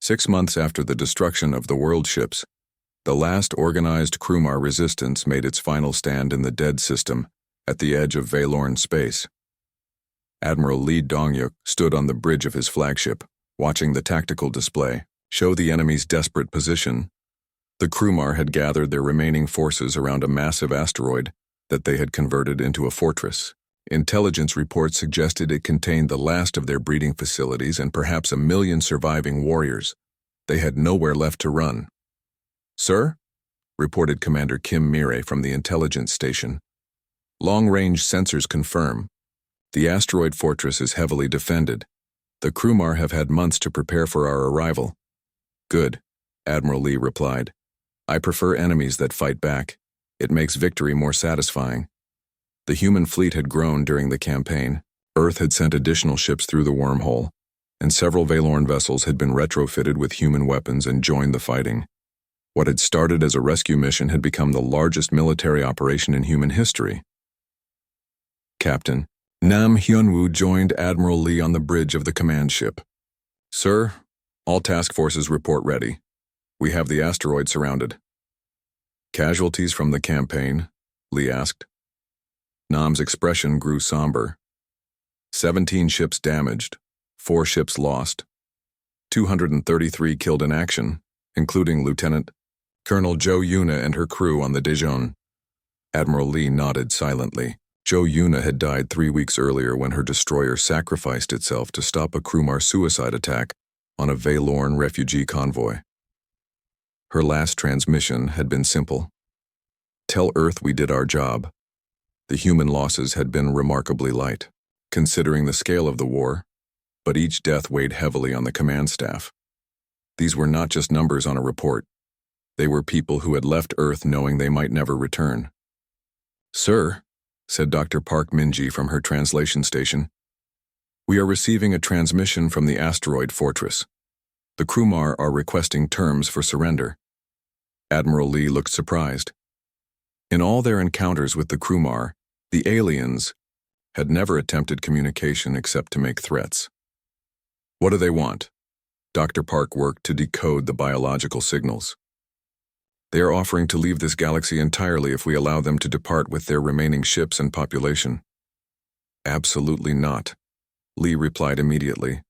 6 months after the destruction of the world ships, the last organized Krumar resistance made its final stand in the dead system at the edge of Valorn space. Admiral Lee Dongyuk stood on the bridge of his flagship, watching the tactical display show the enemy's desperate position. The Krumar had gathered their remaining forces around a massive asteroid that they had converted into a fortress. Intelligence reports suggested it contained the last of their breeding facilities and perhaps 1 million surviving warriors. They had nowhere left to run. "Sir?" reported Commander Kim Mire from the intelligence station. "Long-range sensors confirm. The asteroid fortress is heavily defended. The Krumar have had months to prepare for our arrival." "Good," Admiral Lee replied. "I prefer enemies that fight back. It makes victory more satisfying." The human fleet had grown during the campaign. Earth had sent additional ships through the wormhole, and several Valorn vessels had been retrofitted with human weapons and joined the fighting. What had started as a rescue mission had become the largest military operation in human history. Captain Nam Hyunwoo joined Admiral Lee on the bridge of the command ship. "Sir, all task forces report ready. We have the asteroid surrounded." "Casualties from the campaign?" Lee asked. Nam's expression grew somber. 17 ships damaged, 4 ships lost, 233 killed in action, including Lieutenant Colonel Jo Yuna and her crew on the Daejeon. Admiral Lee nodded silently. Jo Yuna had died 3 weeks earlier when her destroyer sacrificed itself to stop a Krumar suicide attack on a Valorn refugee convoy. Her last transmission had been simple. "Tell Earth we did our job." The human losses had been remarkably light, considering the scale of the war, but each death weighed heavily on the command staff. These were not just numbers on a report. They were people who had left Earth knowing they might never return. "Sir," said Dr. Park Minji from her translation station, "we are receiving a transmission from the asteroid fortress. The Krumar are requesting terms for surrender." Admiral Lee looked surprised. In all their encounters with the Krumar, the aliens had never attempted communication except to make threats. "What do they want?" Dr. Park worked to decode the biological signals. "They are offering to leave this galaxy entirely if we allow them to depart with their remaining ships and population." "Absolutely not," Lee replied immediately.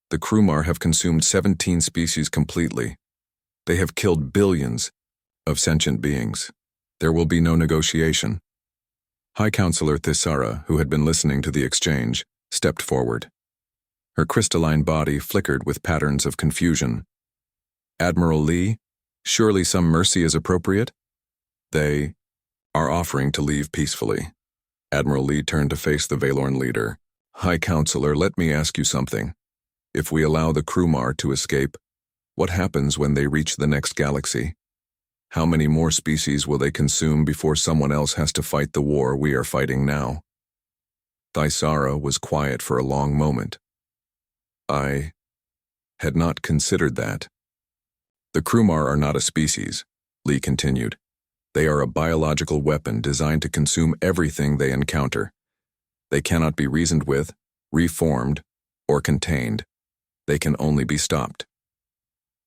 "The Krumar have consumed 17 species completely. They have killed billions of sentient beings. There will be no negotiation." High Counselor Thisara, who had been listening to the exchange, stepped forward. Her crystalline body flickered with patterns of confusion. "Admiral Lee, surely some mercy is appropriate?" "They are offering to leave peacefully." Admiral Lee turned to face the Valorn leader. "High Counselor, let me ask you something. If we allow the Krumar to escape, what happens when they reach the next galaxy? How many more species will they consume before someone else has to fight the war we are fighting now?" Thisara was quiet for a long moment. "I had not considered that." "The Krumar are not a species," Lee continued. "They are a biological weapon designed to consume everything they encounter. They cannot be reasoned with, reformed, or contained. They can only be stopped."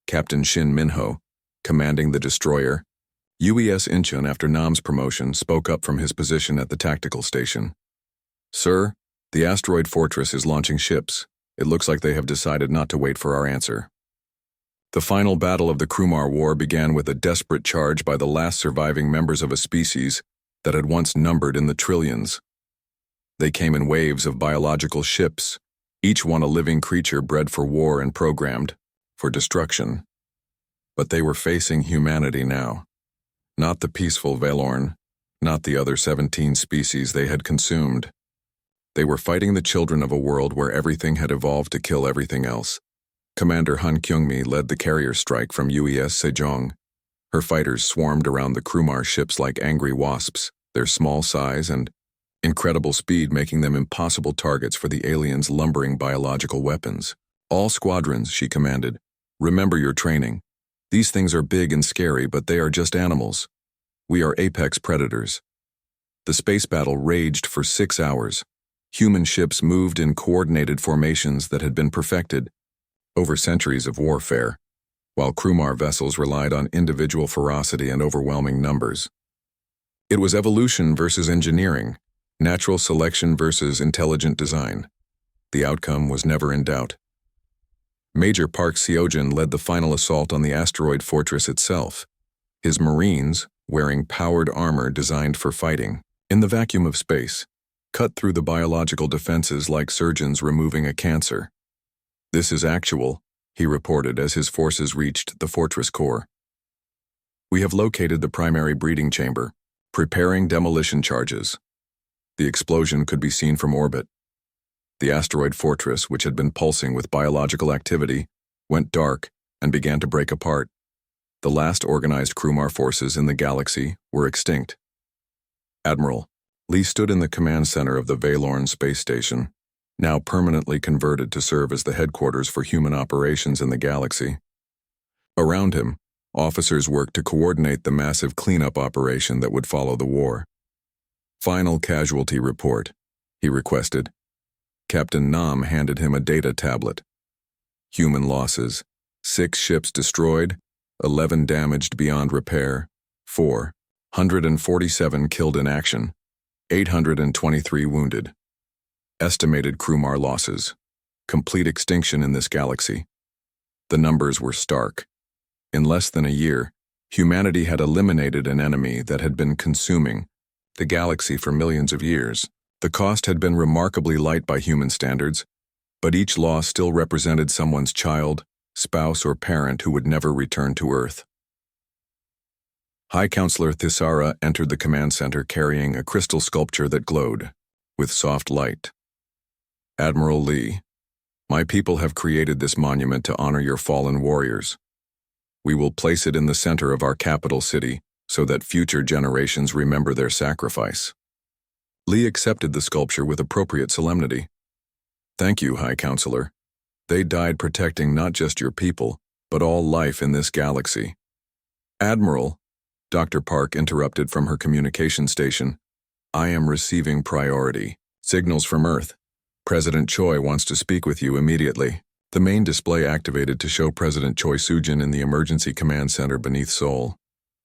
Captain Shin Minho, commanding the destroyer, UES Incheon after Nam's promotion, spoke up from his position at the tactical station. "Sir, the asteroid fortress is launching ships. It looks like they have decided not to wait for our answer." The final battle of the Krumar War began with a desperate charge by the last surviving members of a species that had once numbered in the trillions. They came in waves of biological ships, each one a living creature bred for war and programmed for destruction. But they were facing humanity now. Not the peaceful Valorn, not the other 17 species they had consumed. They were fighting the children of a world where everything had evolved to kill everything else. Commander Han Kyungmi led the carrier strike from UES Sejong. Her fighters swarmed around the Krumar ships like angry wasps, their small size and incredible speed making them impossible targets for the aliens' lumbering biological weapons. "All squadrons," she commanded, "remember your training. These things are big and scary, but they are just animals. We are apex predators." The space battle raged for 6 hours. Human ships moved in coordinated formations that had been perfected, over centuries of warfare, while crewmar vessels relied on individual ferocity and overwhelming numbers. It was evolution versus engineering, natural selection versus intelligent design. The outcome was never in doubt. Major Park Seojin led the final assault on the asteroid fortress itself, his Marines wearing powered armor designed for fighting. In the vacuum of space, cut through the biological defenses like surgeons removing a cancer. "This is actual," he reported as his forces reached the fortress core. "We have located the primary breeding chamber, preparing demolition charges." The explosion could be seen from orbit. The asteroid fortress, which had been pulsing with biological activity, went dark and began to break apart. The last organized crewmar forces in the galaxy were extinct. Admiral Lee stood in the command center of the Valorn space station, now permanently converted to serve as the headquarters for human operations in the galaxy. Around him, officers worked to coordinate the massive cleanup operation that would follow the war. "Final casualty report," he requested. Captain Nam handed him a data tablet. Human losses: 6 ships destroyed, 11 damaged beyond repair, 447 killed in action, 823 wounded. Estimated crewmar losses: complete extinction in this galaxy. The numbers were stark. In less than a year, humanity had eliminated an enemy that had been consuming the galaxy for millions of years. The cost had been remarkably light by human standards, but each loss still represented someone's child, spouse, or parent who would never return to Earth. High Counselor Thisara entered the command center carrying a crystal sculpture that glowed with soft light. "Admiral Lee, my people have created this monument to honor your fallen warriors. We will place it in the center of our capital city so that future generations remember their sacrifice." Lee accepted the sculpture with appropriate solemnity. "Thank you, High Counselor. They died protecting not just your people, but all life in this galaxy." "Admiral," Dr. Park interrupted from her communication station, "I am receiving priority signals from Earth. President Choi wants to speak with you immediately." The main display activated to show President Choi Soo-jin in the emergency command center beneath Seoul.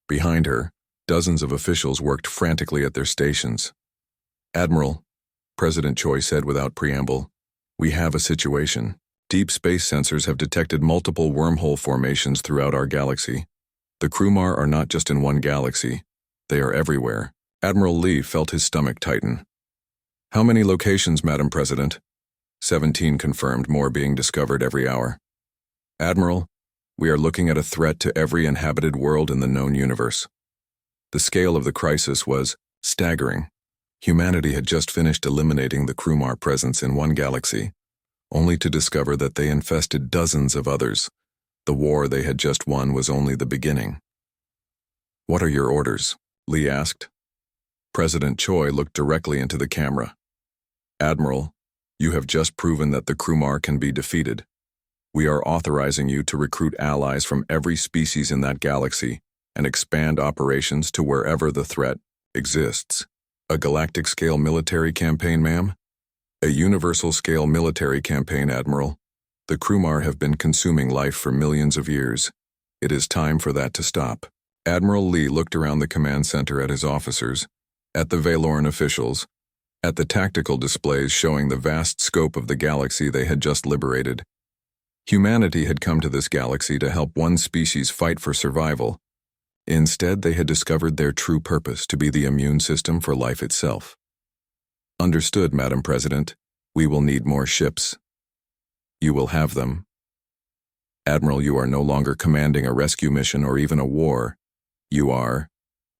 Behind her, dozens of officials worked frantically at their stations. "Admiral," President Choi said without preamble, "we have a situation. Deep space sensors have detected multiple wormhole formations throughout our galaxy. The crewmar are not just in one galaxy, they are everywhere." Admiral Lee felt his stomach tighten. "How many locations, Madam President?" 17 confirmed, more being discovered every hour. "Admiral, we are looking at a threat to every inhabited world in the known universe." The scale of the crisis was staggering. Humanity had just finished eliminating the crewmar presence in one galaxy, only to discover that they infested dozens of others. The war they had just won was only the beginning. "What are your orders?" Lee asked. President Choi looked directly into the camera. "Admiral, you have just proven that the crewmar can be defeated. We are authorizing you to recruit allies from every species in that galaxy and expand operations to wherever the threat exists." "A galactic-scale military campaign, ma'am?" "A universal-scale military campaign, Admiral. The crewmar have been consuming life for millions of years. It is time for that to stop." Admiral Lee looked around the command center at his officers, at the Valorn officials, at the tactical displays showing the vast scope of the galaxy they had just liberated. Humanity had come to this galaxy to help one species fight for survival. Instead, they had discovered their true purpose to be the immune system for life itself. "Understood, Madam President. We will need more ships." "You will have them." "Admiral, you are no longer commanding a rescue mission or even a war. You are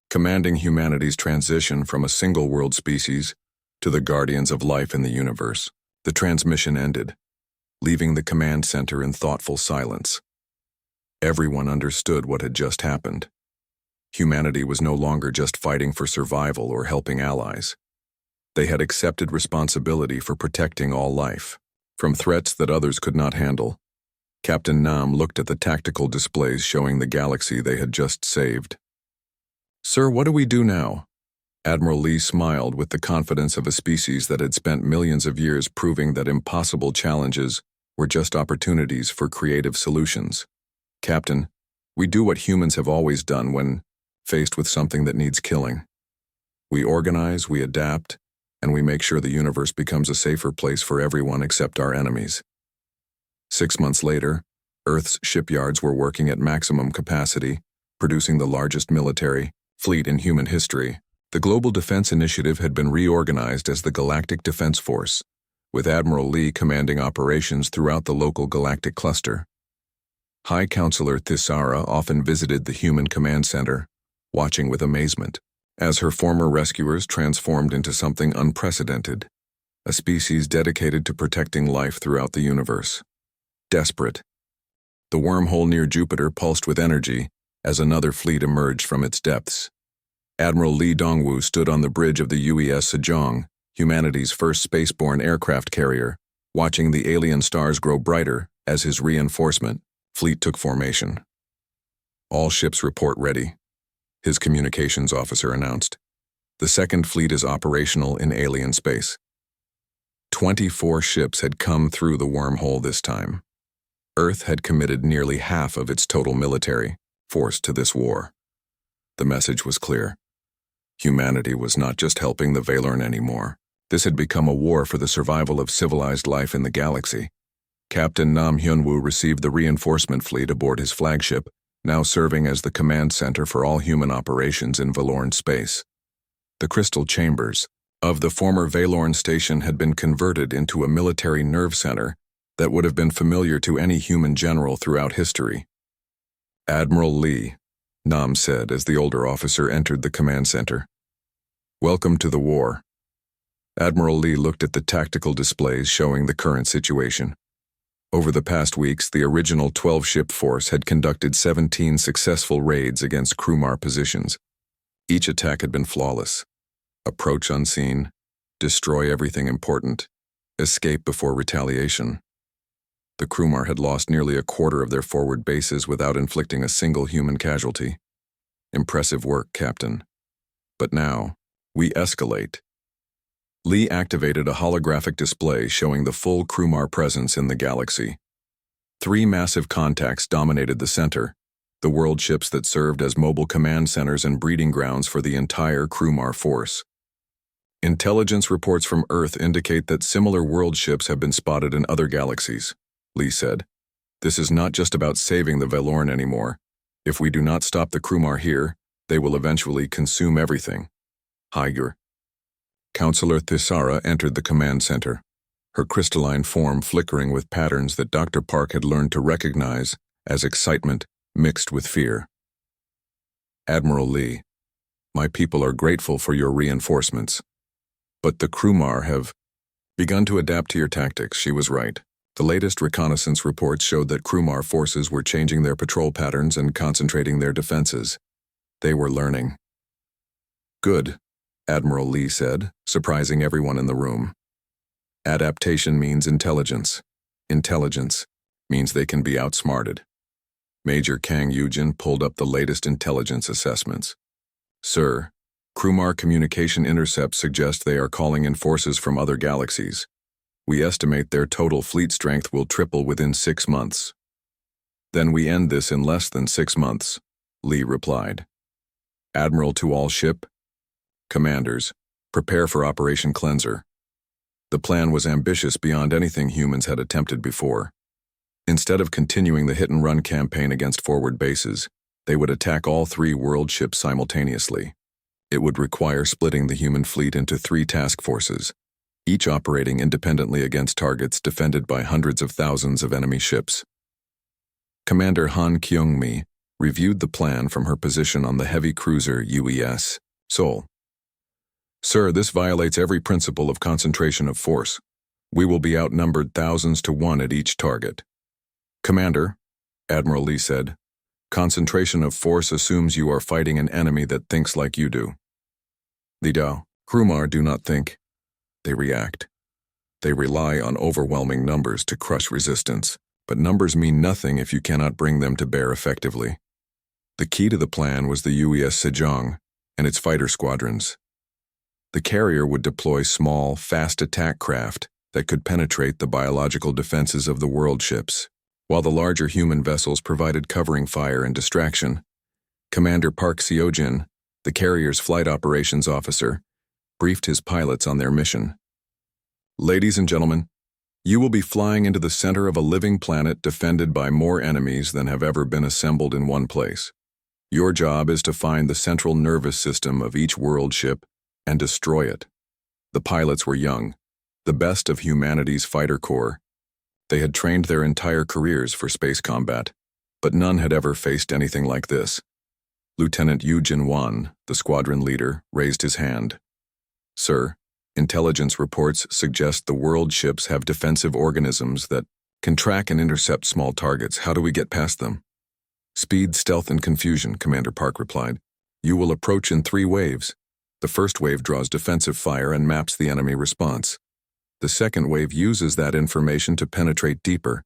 commanding humanity's transition from a single-world species to the guardians of life in the universe." The transmission ended, leaving the command center in thoughtful silence. Everyone understood what had just happened. Humanity was no longer just fighting for survival or helping allies. They had accepted responsibility for protecting all life, from threats that others could not handle. Captain Nam looked at the tactical displays showing the galaxy they had just saved. "Sir, what do we do now?" Admiral Lee smiled with the confidence of a species that had spent millions of years proving that impossible challenges were just opportunities for creative solutions. Captain, we do what humans have always done when faced with something that needs killing. We organize, we adapt, and we make sure the universe becomes a safer place for everyone except our enemies. 6 months later, Earth's shipyards were working at maximum capacity, producing the largest military fleet in human history. The Global Defense Initiative had been reorganized as the Galactic Defense Force, with Admiral Lee commanding operations throughout the local galactic cluster. High Counselor Thisara often visited the Human Command Center, watching with amazement, as her former rescuers transformed into something unprecedented, a species dedicated to protecting life throughout the universe. Desperate. The wormhole near Jupiter pulsed with energy as another fleet emerged from its depths. Admiral Lee Dongwu stood on the bridge of the UES Sejong, humanity's first spaceborne aircraft carrier, watching the alien stars grow brighter as his reinforcement fleet took formation. All ships report ready, his communications officer announced. The second fleet is operational in alien space. 24 ships had come through the wormhole this time. Earth had committed nearly half of its total military force to this war. The message was clear. Humanity was not just helping the Valorn anymore. This had become a war for the survival of civilized life in the galaxy. Captain Nam Hyunwoo received the reinforcement fleet aboard his flagship, now serving as the command center for all human operations in Valorn space. The crystal chambers of the former Valorn station had been converted into a military nerve center that would have been familiar to any human general throughout history. Admiral Lee, Nam said as the older officer entered the command center. Welcome to the war. Admiral Lee looked at the tactical displays showing the current situation. Over the past weeks, the original 12-ship force had conducted 17 successful raids against Krumar positions. Each attack had been flawless. Approach unseen, destroy everything important, escape before retaliation. The Krumar had lost nearly a quarter of their forward bases without inflicting a single human casualty. Impressive work, Captain. But now, we escalate. Lee activated a holographic display showing the full Krumar presence in the galaxy. 3 massive contacts dominated the center, the world ships that served as mobile command centers and breeding grounds for the entire Krumar force. Intelligence reports from Earth indicate that similar world ships have been spotted in other galaxies, Lee said. This is not just about saving the Valorn anymore. If we do not stop the Krumar here, they will eventually consume everything. Higher. Counselor Thisara entered the command center, her crystalline form flickering with patterns that Dr. Park had learned to recognize as excitement mixed with fear. Admiral Lee, my people are grateful for your reinforcements. But the Krumar have begun to adapt to your tactics. She was right. The latest reconnaissance reports showed that Krumar forces were changing their patrol patterns and concentrating their defenses. They were learning. Good, Admiral Lee said, surprising everyone in the room. Adaptation means intelligence. Intelligence means they can be outsmarted. Major Kang Yujin pulled up the latest intelligence assessments. Sir, Krumar communication intercepts suggest they are calling in forces from other galaxies. We estimate their total fleet strength will triple within 6 months. Then we end this in less than 6 months, Lee replied. Admiral to all ship. Commanders, prepare for Operation Cleanser. The plan was ambitious beyond anything humans had attempted before. Instead of continuing the hit-and-run campaign against forward bases, they would attack all 3 world ships simultaneously. It would require splitting the human fleet into 3 task forces, each operating independently against targets defended by hundreds of thousands of enemy ships. Commander Han Kyung-mi reviewed the plan from her position on the heavy cruiser UES Seoul. Sir, this violates every principle of concentration of force. We will be outnumbered thousands to 1 at each target. Commander, Admiral Lee said, concentration of force assumes you are fighting an enemy that thinks like you do. Li Dao, Krumar do not think. They react. They rely on overwhelming numbers to crush resistance, but numbers mean nothing if you cannot bring them to bear effectively. The key to the plan was the UES Sejong and its fighter squadrons. The carrier would deploy small, fast attack craft that could penetrate the biological defenses of the world ships. While the larger human vessels provided covering fire and distraction, Commander Park Seojin, the carrier's flight operations officer, briefed his pilots on their mission. Ladies and gentlemen, you will be flying into the center of a living planet defended by more enemies than have ever been assembled in one place. Your job is to find the central nervous system of each world ship and destroy it. The pilots were young, the best of humanity's fighter corps. They had trained their entire careers for space combat, but none had ever faced anything like this. Lieutenant Yu Jin-wan, the squadron leader, raised his hand. Sir, intelligence reports suggest the world ships have defensive organisms that can track and intercept small targets. How do we get past them? Speed, stealth, and confusion, Commander Park replied. You will approach in 3 waves. The first wave draws defensive fire and maps the enemy response. The second wave uses that information to penetrate deeper.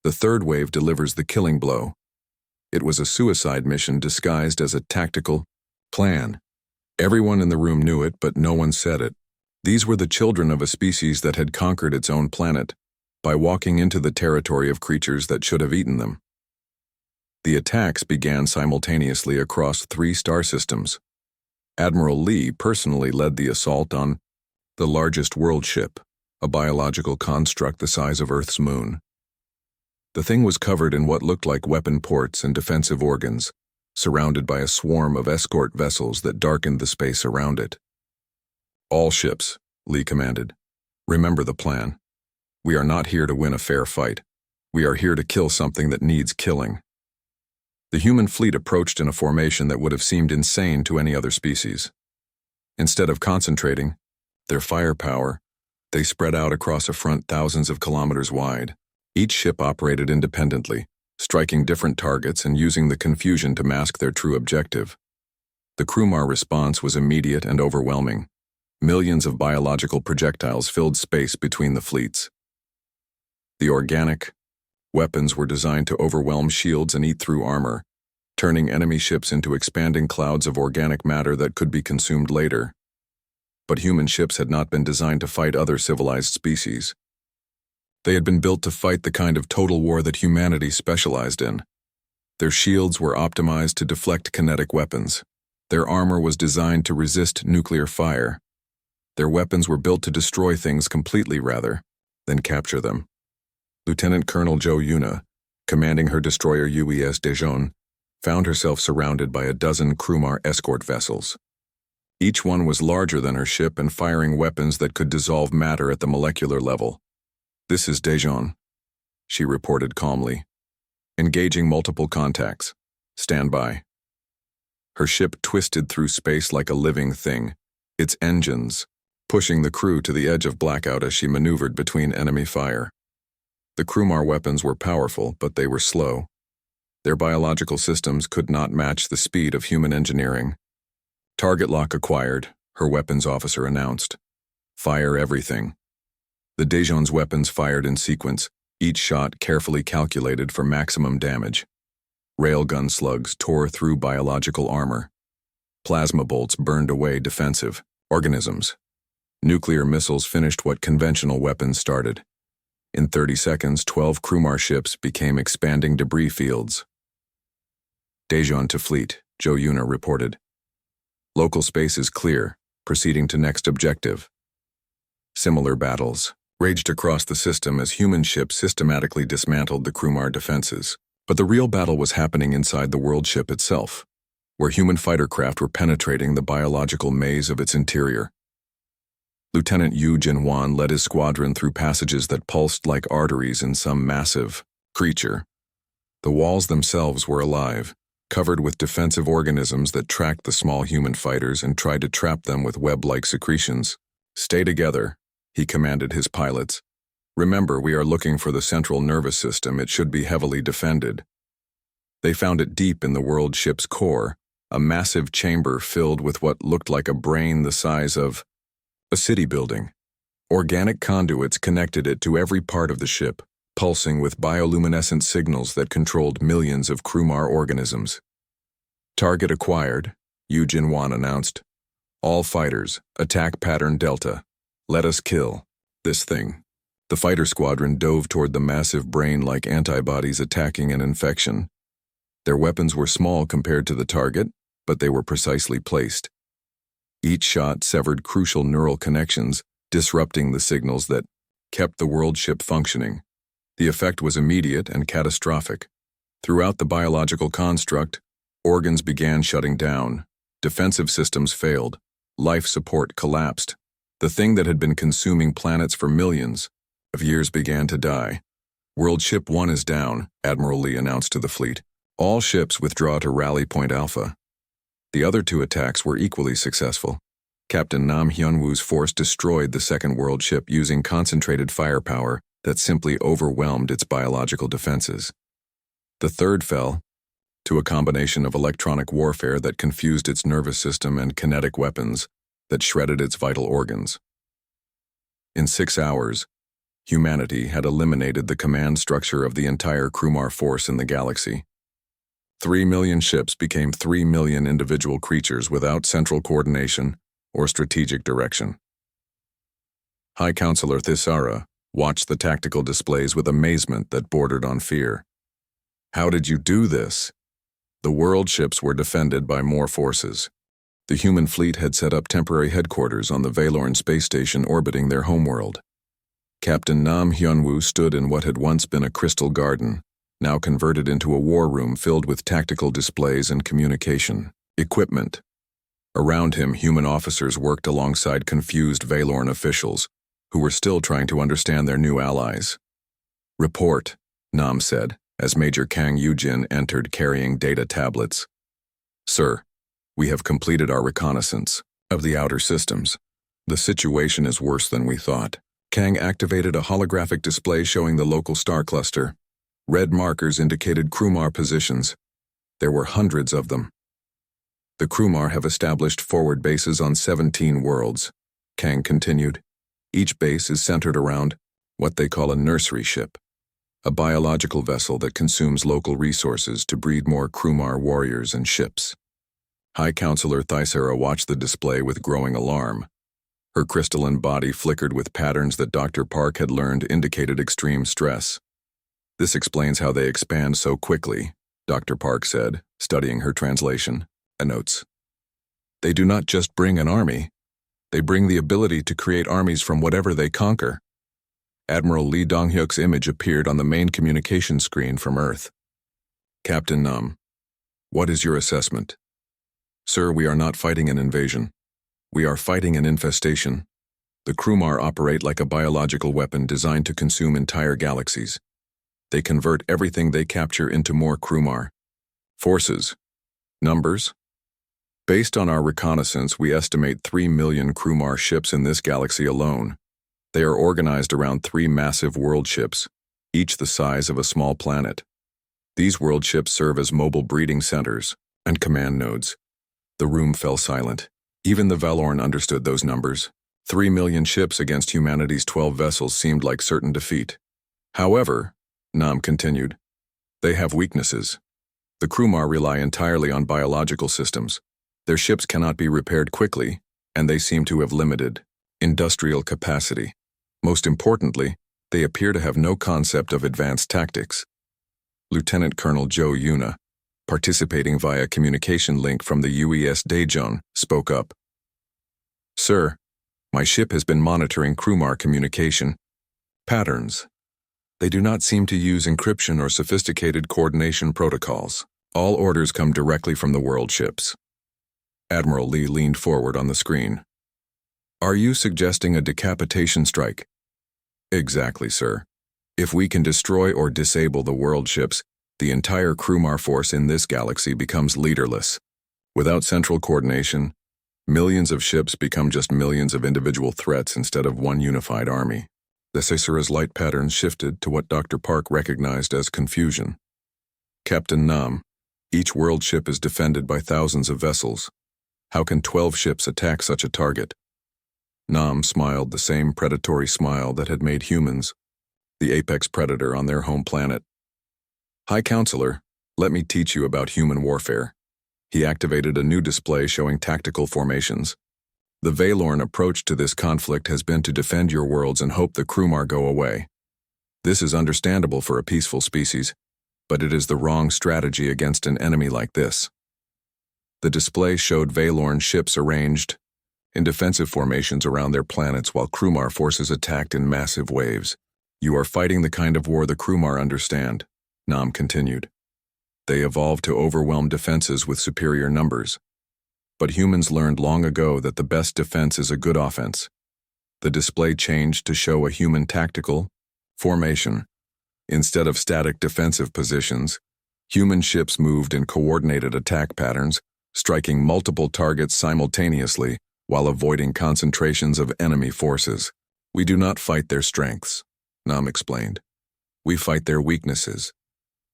The third wave delivers the killing blow. It was a suicide mission disguised as a tactical plan. Everyone in the room knew it, but no one said it. These were the children of a species that had conquered its own planet by walking into the territory of creatures that should have eaten them. The attacks began simultaneously across 3 star systems. Admiral Lee personally led the assault on the largest world ship, a biological construct the size of Earth's moon. The thing was covered in what looked like weapon ports and defensive organs, surrounded by a swarm of escort vessels that darkened the space around it. All ships, Lee commanded. Remember the plan. We are not here to win a fair fight. We are here to kill something that needs killing. The human fleet approached in a formation that would have seemed insane to any other species. Instead of concentrating their firepower, they spread out across a front thousands of kilometers wide. Each ship operated independently, striking different targets and using the confusion to mask their true objective. The Krumar response was immediate and overwhelming. Millions of biological projectiles filled space between the fleets. The organic weapons were designed to overwhelm shields and eat through armor, turning enemy ships into expanding clouds of organic matter that could be consumed later. But human ships had not been designed to fight other civilized species. They had been built to fight the kind of total war that humanity specialized in. Their shields were optimized to deflect kinetic weapons. Their armor was designed to resist nuclear fire. Their weapons were built to destroy things completely rather than capture them. Lieutenant Colonel Jo Yuna, commanding her destroyer UES Daejeon, found herself surrounded by a dozen Krumar escort vessels. Each one was larger than her ship and firing weapons that could dissolve matter at the molecular level. This is Daejeon, she reported calmly. Engaging multiple contacts. Stand by. Her ship twisted through space like a living thing, its engines pushing the crew to the edge of blackout as she maneuvered between enemy fire. The Krumar weapons were powerful, but they were slow. Their biological systems could not match the speed of human engineering. Target lock acquired, her weapons officer announced. Fire everything. The Daejeon's weapons fired in sequence, each shot carefully calculated for maximum damage. Railgun slugs tore through biological armor. Plasma bolts burned away defensive organisms. Nuclear missiles finished what conventional weapons started. In 30 seconds, 12 Krumar ships became expanding debris fields. Daejeon to fleet, Jo Yuna reported. Local space is clear, proceeding to next objective. Similar battles raged across the system as human ships systematically dismantled the Krumar defenses. But the real battle was happening inside the world ship itself, where human fighter craft were penetrating the biological maze of its interior. Lieutenant Yu Jin-wan led his squadron through passages that pulsed like arteries in some massive creature. The walls themselves were alive, covered with defensive organisms that tracked the small human fighters and tried to trap them with web-like secretions. Stay together, he commanded his pilots. Remember, we are looking for the central nervous system. It should be heavily defended. They found it deep in the world ship's core, a massive chamber filled with what looked like a brain the size of a city building. Organic conduits connected it to every part of the ship, pulsing with bioluminescent signals that controlled millions of Krumar organisms. Target acquired, Yu Jin-wan announced. All fighters, attack pattern Delta. Let us kill this thing. The fighter squadron dove toward the massive brain-like antibodies attacking an infection. Their weapons were small compared to the target, but they were precisely placed. Each shot severed crucial neural connections, disrupting the signals that kept the world ship functioning. The effect was immediate and catastrophic. Throughout the biological construct, organs began shutting down, defensive systems failed, life support collapsed. The thing that had been consuming planets for millions of years began to die. World Ship 1 is down, Admiral Lee announced to the fleet. All ships withdraw to Rally Point Alpha. The other two attacks were equally successful. Captain Nam Hyunwoo's force destroyed the second world ship using concentrated firepower that simply overwhelmed its biological defenses. The third fell to a combination of electronic warfare that confused its nervous system and kinetic weapons that shredded its vital organs. In 6 hours, humanity had eliminated the command structure of the entire Krumar force in the galaxy. 3 million ships became 3 million individual creatures without central coordination or strategic direction. High Counselor Thisara watched the tactical displays with amazement that bordered on fear. How did you do this? The world ships were defended by more forces. The human fleet had set up temporary headquarters on the Valorn space station orbiting their homeworld. Captain Nam Hyunwoo stood in what had once been a crystal garden, now converted into a war room filled with tactical displays and communication equipment. Around him, human officers worked alongside confused Valorn officials, who were still trying to understand their new allies. Report, Nam said, as Major Kang Yujin entered carrying data tablets. Sir, we have completed our reconnaissance of the outer systems. The situation is worse than we thought. Kang activated a holographic display showing the local star cluster. Red markers indicated Krumar positions. There were hundreds of them. The Krumar have established forward bases on 17 worlds, Kang continued. Each base is centered around what they call a nursery ship, a biological vessel that consumes local resources to breed more Krumar warriors and ships. High Counselor Thisara watched the display with growing alarm. Her crystalline body flickered with patterns that Dr. Park had learned indicated extreme stress. This explains how they expand so quickly, Dr. Park said, studying her translation. Notes. They do not just bring an army, they bring the ability to create armies from whatever they conquer. Admiral Lee Donghyuk's image appeared on the main communication screen from Earth. Captain Nam, what is your assessment? Sir, we are not fighting an invasion. We are fighting an infestation. The Krumar operate like a biological weapon designed to consume entire galaxies. They convert everything they capture into more Krumar. Forces. Numbers. Based on our reconnaissance, we estimate 3 million Krumar ships in this galaxy alone. They are organized around 3 massive world ships, each the size of a small planet. These world ships serve as mobile breeding centers and command nodes. The room fell silent. Even the Valorn understood those numbers. 3 million ships against humanity's 12 vessels seemed like certain defeat. However, Nam continued, they have weaknesses. The Krumar rely entirely on biological systems. Their ships cannot be repaired quickly, and they seem to have limited industrial capacity. Most importantly, they appear to have no concept of advanced tactics. Lieutenant Colonel Joe Yuna, participating via communication link from the UES Daejeon, spoke up. Sir, my ship has been monitoring Krumar communication patterns. They do not seem to use encryption or sophisticated coordination protocols. All orders come directly from the world ships. Admiral Lee leaned forward on the screen. Are you suggesting a decapitation strike? Exactly, sir. If we can destroy or disable the world ships, the entire Krumar force in this galaxy becomes leaderless. Without central coordination, millions of ships become just millions of individual threats instead of one unified army. The Caesara's light patterns shifted to what Dr. Park recognized as confusion. Captain Nam, each world ship is defended by thousands of vessels. How can 12 ships attack such a target? Nam smiled the same predatory smile that had made humans the apex predator on their home planet. High Counselor, let me teach you about human warfare. He activated a new display showing tactical formations. The Valorn approach to this conflict has been to defend your worlds and hope the Krumar go away. This is understandable for a peaceful species, but it is the wrong strategy against an enemy like this. The display showed Valorn ships arranged in defensive formations around their planets while Krumar forces attacked in massive waves. You are fighting the kind of war the Krumar understand, Nam continued. They evolved to overwhelm defenses with superior numbers. But humans learned long ago that the best defense is a good offense. The display changed to show a human tactical formation. Instead of static defensive positions, human ships moved in coordinated attack patterns, striking multiple targets simultaneously while avoiding concentrations of enemy forces. We do not fight their strengths, Nam explained. We fight their weaknesses.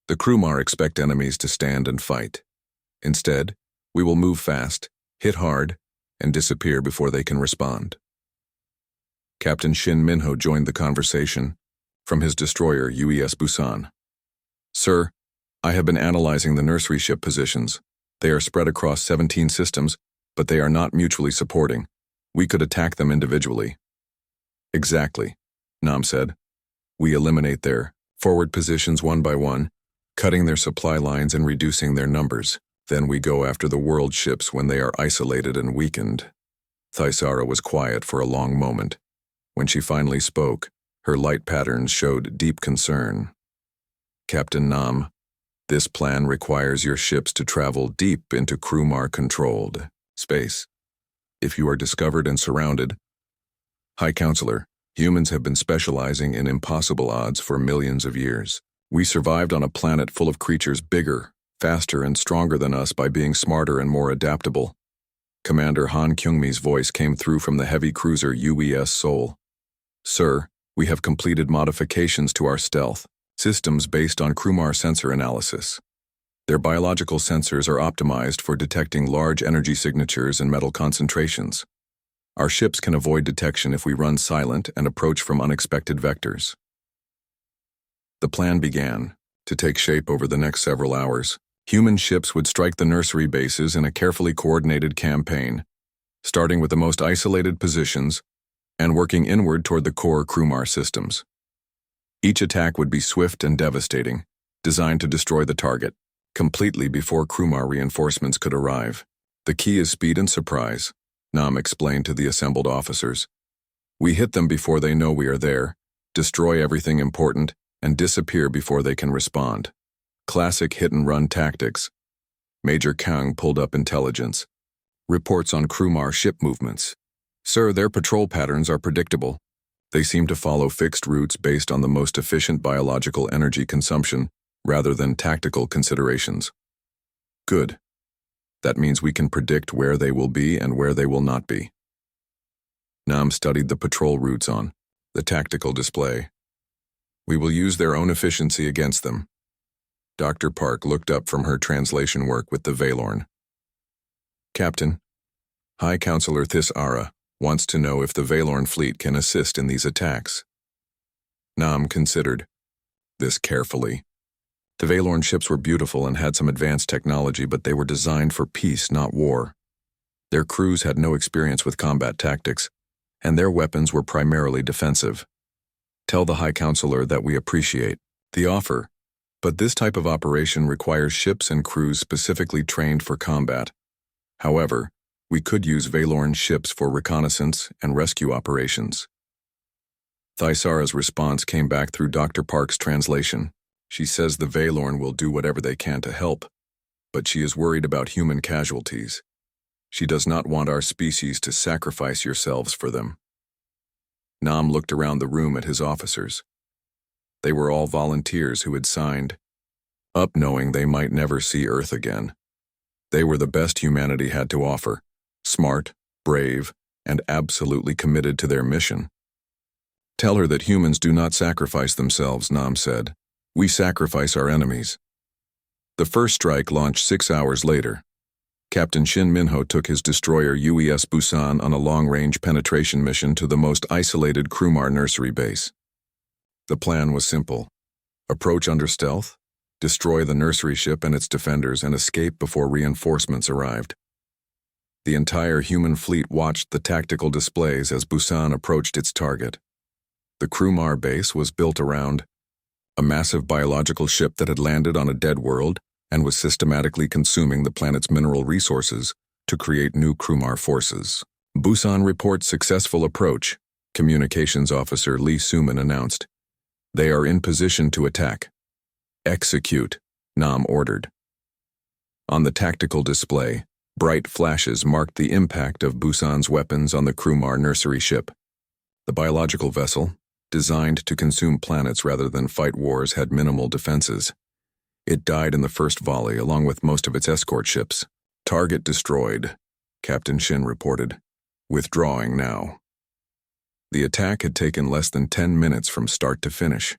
The Krumar expect enemies to stand and fight. Instead, we will move fast, hit hard, and disappear before they can respond. Captain Shin Minho joined the conversation from his destroyer UES Busan. Sir, I have been analyzing the nursery ship positions. They are spread across 17 systems, but they are not mutually supporting. We could attack them individually. Exactly, Nam said. We eliminate their forward positions one by one, cutting their supply lines and reducing their numbers. Then we go after the world ships when they are isolated and weakened. Thaisara was quiet for a long moment. When she finally spoke, her light patterns showed deep concern. Captain Nam, this plan requires your ships to travel deep into Krumar-controlled space. If you are discovered and surrounded, High Counselor, humans have been specializing in impossible odds for millions of years. We survived on a planet full of creatures bigger, faster, and stronger than us by being smarter and more adaptable. Commander Han Kyungmi's voice came through from the heavy cruiser UES Seoul. Sir, we have completed modifications to our stealth systems based on Krumar sensor analysis. Their biological sensors are optimized for detecting large energy signatures and metal concentrations. Our ships can avoid detection if we run silent and approach from unexpected vectors. The plan began to take shape over the next several hours. Human ships would strike the nursery bases in a carefully coordinated campaign, starting with the most isolated positions and working inward toward the core Krumar systems. Each attack would be swift and devastating, designed to destroy the target completely before Krumar reinforcements could arrive. The key is speed and surprise, Nam explained to the assembled officers. We hit them before they know we are there, destroy everything important, and disappear before they can respond. Classic hit-and-run tactics. Major Kang pulled up intelligence. Reports on Krumar ship movements. Sir, their patrol patterns are predictable. They seem to follow fixed routes based on the most efficient biological energy consumption rather than tactical considerations. Good. That means we can predict where they will be and where they will not be. Nam studied the patrol routes on the tactical display. We will use their own efficiency against them. Dr. Park looked up from her translation work with the Valorn. Captain, High Counselor Thisara wants to know if the Valorn fleet can assist in these attacks. Nam considered this carefully. The Valorn ships were beautiful and had some advanced technology, but they were designed for peace, not war. Their crews had no experience with combat tactics, and their weapons were primarily defensive. Tell the High Counselor that we appreciate the offer, but this type of operation requires ships and crews specifically trained for combat. However, we could use Valorn ships for reconnaissance and rescue operations. Thaisara's response came back through Dr. Park's translation. She says the Valorn will do whatever they can to help, but she is worried about human casualties. She does not want our species to sacrifice yourselves for them. Nam looked around the room at his officers. They were all volunteers who had signed up knowing they might never see Earth again. They were the best humanity had to offer, smart, brave, and absolutely committed to their mission. Tell her that humans do not sacrifice themselves, Nam said. We sacrifice our enemies. The first strike launched 6 hours later. Captain Shin Minho took his destroyer UES Busan on a long-range penetration mission to the most isolated Krumar nursery base. The plan was simple. Approach under stealth, destroy the nursery ship and its defenders, and escape before reinforcements arrived. The entire human fleet watched the tactical displays as Busan approached its target. The Krumar base was built around a massive biological ship that had landed on a dead world and was systematically consuming the planet's mineral resources to create new Krumar forces. Busan reports successful approach, Communications Officer Lee Suman announced. They are in position to attack. Execute, Nam ordered. On the tactical display, bright flashes marked the impact of Busan's weapons on the Krumar nursery ship. The biological vessel, designed to consume planets rather than fight wars, had minimal defenses. It died in the first volley along with most of its escort ships. Target destroyed, Captain Shin reported. Withdrawing now. The attack had taken less than 10 minutes from start to finish.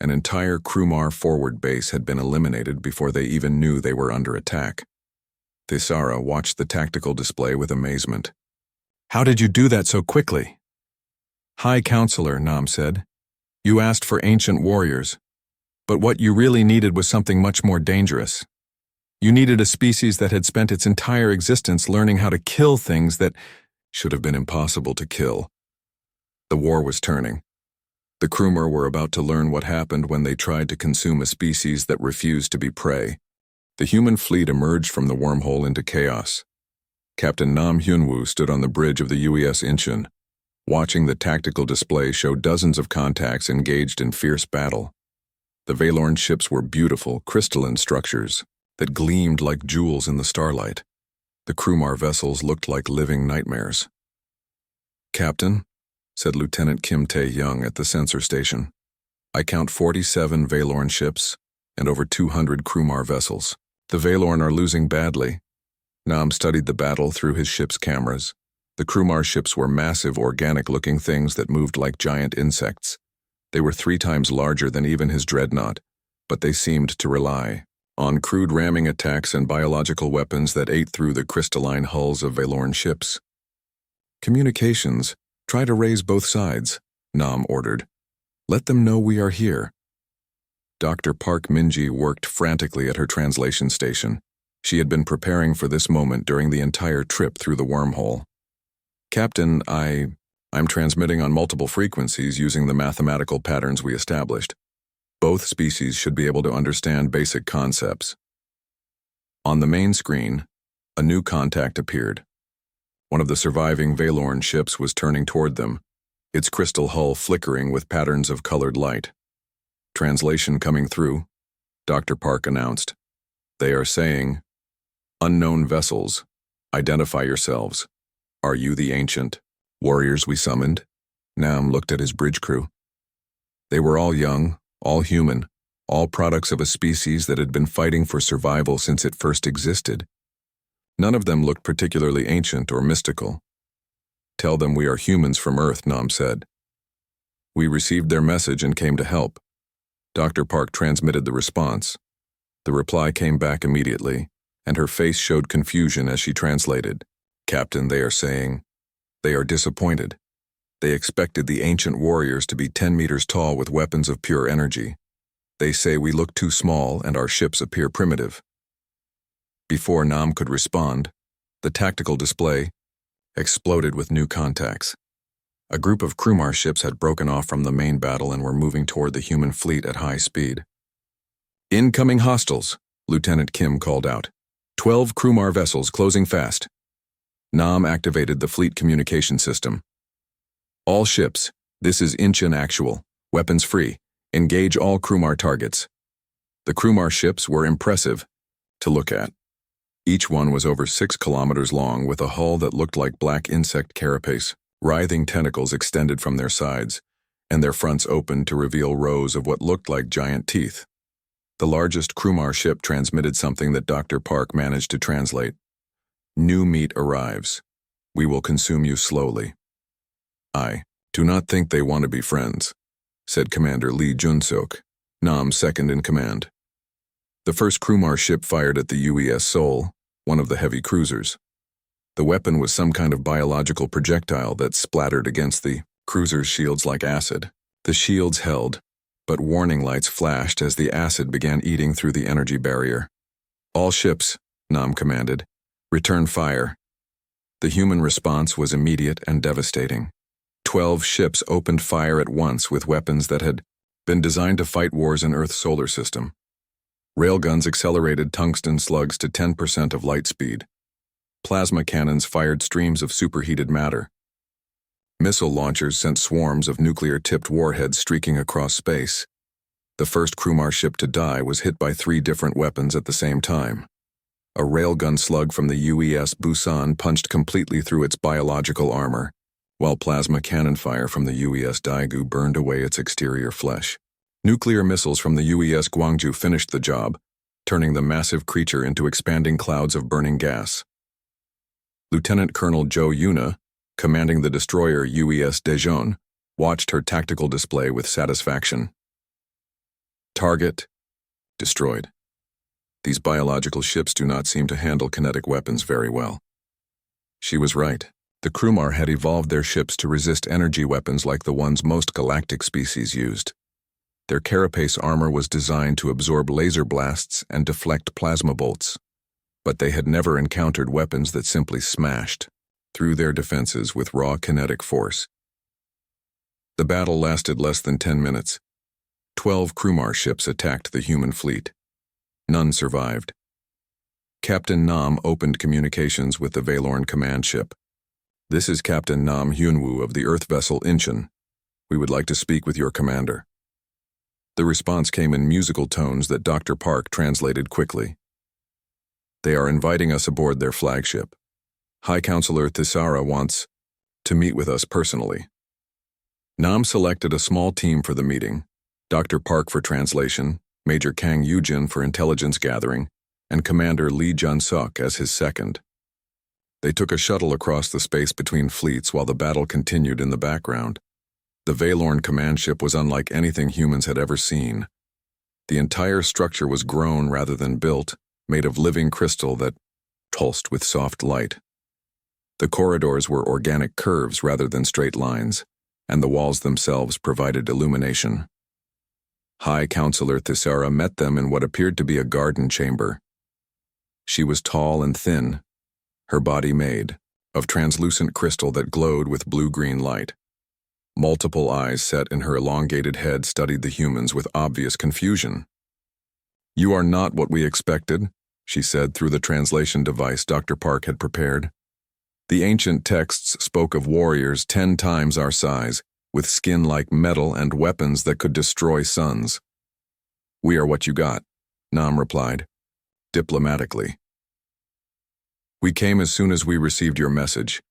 An entire Krumar forward base had been eliminated before they even knew they were under attack. Thisara watched the tactical display with amazement. How did you do that so quickly? High Counselor, Nam said. You asked for ancient warriors. But what you really needed was something much more dangerous. You needed a species that had spent its entire existence learning how to kill things that should have been impossible to kill. The war was turning. The Krumar were about to learn what happened when they tried to consume a species that refused to be prey. The human fleet emerged from the wormhole into chaos. Captain Nam Hyunwoo stood on the bridge of the UES Incheon. Watching the tactical display show dozens of contacts engaged in fierce battle. The Valorn ships were beautiful, crystalline structures that gleamed like jewels in the starlight. The Krumar vessels looked like living nightmares. Captain, said Lieutenant Kim Tae-young at the sensor station, I count 47 Valorn ships and over 200 Krumar vessels. The Valorn are losing badly. Nam studied the battle through his ship's cameras. The Krumar ships were massive, organic-looking things that moved like giant insects. They were 3 times larger than even his dreadnought, but they seemed to rely on crude ramming attacks and biological weapons that ate through the crystalline hulls of Valorn ships. Communications, try to raise both sides, Nam ordered. Let them know we are here. Dr. Park Minji worked frantically at her translation station. She had been preparing for this moment during the entire trip through the wormhole. Captain, I'm transmitting on multiple frequencies using the mathematical patterns we established. Both species should be able to understand basic concepts. On the main screen, a new contact appeared. One of the surviving Valorn ships was turning toward them, its crystal hull flickering with patterns of colored light. Translation coming through, Dr. Park announced. They are saying, Unknown vessels, identify yourselves. Are you the ancient warriors we summoned? Nam looked at his bridge crew. They were all young, all human, all products of a species that had been fighting for survival since it first existed. None of them looked particularly ancient or mystical. Tell them we are humans from Earth, Nam said. We received their message and came to help. Dr. Park transmitted the response. The reply came back immediately, and her face showed confusion as she translated. Captain, they are saying, they are disappointed. They expected the ancient warriors to be 10 meters tall with weapons of pure energy. They say we look too small and our ships appear primitive. Before Nam could respond, the tactical display exploded with new contacts. A group of Krumar ships had broken off from the main battle and were moving toward the human fleet at high speed. Incoming hostiles, Lieutenant Kim called out. 12 Krumar vessels closing fast. Nam activated the fleet communication system. All ships, this is Incheon actual, weapons free, engage all Krumar targets. The Krumar ships were impressive to look at. Each one was over 6 kilometers long with a hull that looked like black insect carapace. Writhing tentacles extended from their sides, and their fronts opened to reveal rows of what looked like giant teeth. The largest Krumar ship transmitted something that Dr. Park managed to translate. New meat arrives. We will consume you slowly. I do not think they want to be friends, said Commander Lee Junseok, Nam's second in command. The first Krumar ship fired at the UES Seoul, one of the heavy cruisers. The weapon was some kind of biological projectile that splattered against the cruiser's shields like acid. The shields held, but warning lights flashed as the acid began eating through the energy barrier. All ships, Nam commanded, return fire. The human response was immediate and devastating. 12 ships opened fire at once with weapons that had been designed to fight wars in Earth's solar system. Railguns accelerated tungsten slugs to 10% of light speed. Plasma cannons fired streams of superheated matter. Missile launchers sent swarms of nuclear-tipped warheads streaking across space. The first Krumar ship to die was hit by 3 different weapons at the same time. A railgun slug from the UES Busan punched completely through its biological armor, while plasma cannon fire from the UES Daegu burned away its exterior flesh. Nuclear missiles from the UES Gwangju finished the job, turning the massive creature into expanding clouds of burning gas. Lieutenant Colonel Zhou Yuna, commanding the destroyer UES Daejeon, watched her tactical display with satisfaction. Target destroyed. These biological ships do not seem to handle kinetic weapons very well. She was right. The Krumar had evolved their ships to resist energy weapons like the ones most galactic species used. Their carapace armor was designed to absorb laser blasts and deflect plasma bolts, but they had never encountered weapons that simply smashed through their defenses with raw kinetic force. The battle lasted less than 10 minutes. 12 Krumar ships attacked the human fleet. None survived. Captain Nam opened communications with the Valorn command ship. "This is Captain Nam Hyunwoo of the Earth vessel Incheon. We would like to speak with your commander." The response came in musical tones that Dr. Park translated quickly. "They are inviting us aboard their flagship. High Counselor Thisara wants to meet with us personally." Nam selected a small team for the meeting: Dr. Park for translation, Major Kang Yujin for intelligence gathering, and Commander Lee Jun-suk as his second. They took a shuttle across the space between fleets while the battle continued in the background. The Valorn command ship was unlike anything humans had ever seen. The entire structure was grown rather than built, made of living crystal that pulsed with soft light. The corridors were organic curves rather than straight lines, and the walls themselves provided illumination. High Counselor Thisara met them in what appeared to be a garden chamber. She was tall and thin, her body made of translucent crystal that glowed with blue-green light. Multiple eyes set in her elongated head studied the humans with obvious confusion. "You are not what we expected," she said through the translation device Dr. Park had prepared. "The ancient texts spoke of warriors 10 times our size, with skin like metal and weapons that could destroy suns." "We are what you got," Nam replied, diplomatically. "We came as soon as we received your message.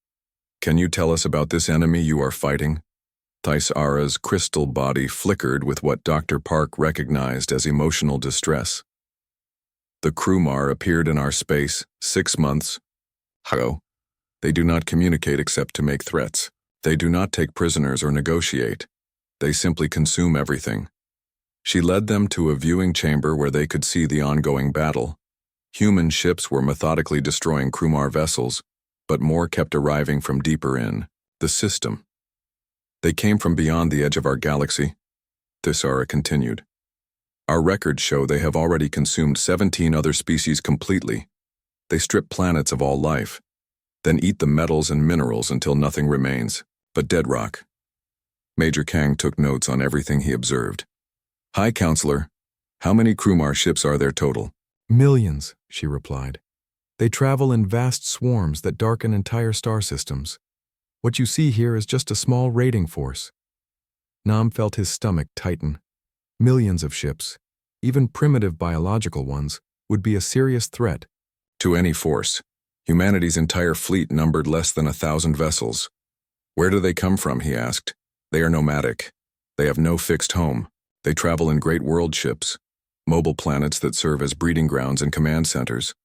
Can you tell us about this enemy you are fighting?" Thisara's crystal body flickered with what Dr. Park recognized as emotional distress. "The Krumar appeared in our space 6 months ago. They do not communicate except to make threats. They do not take prisoners or negotiate. They simply consume everything." She led them to a viewing chamber where they could see the ongoing battle. Human ships were methodically destroying Krumar vessels, but more kept arriving from deeper in the system. "They came from beyond the edge of our galaxy," Thisara continued. "Our records show they have already consumed 17 other species completely. They strip planets of all life, then eat the metals and minerals until nothing remains but dead rock." Major Kang took notes on everything he observed. "High Counselor, how many Krumar ships are there total?" "Millions," she replied. "They travel in vast swarms that darken entire star systems. What you see here is just a small raiding force." Nam felt his stomach tighten. Millions of ships, even primitive biological ones, would be a serious threat "To any force. Humanity's entire fleet numbered less than 1,000 vessels. Where do they come from?" he asked. "They are nomadic. They have no fixed home. They travel in great world ships, mobile planets that serve as breeding grounds and command centers.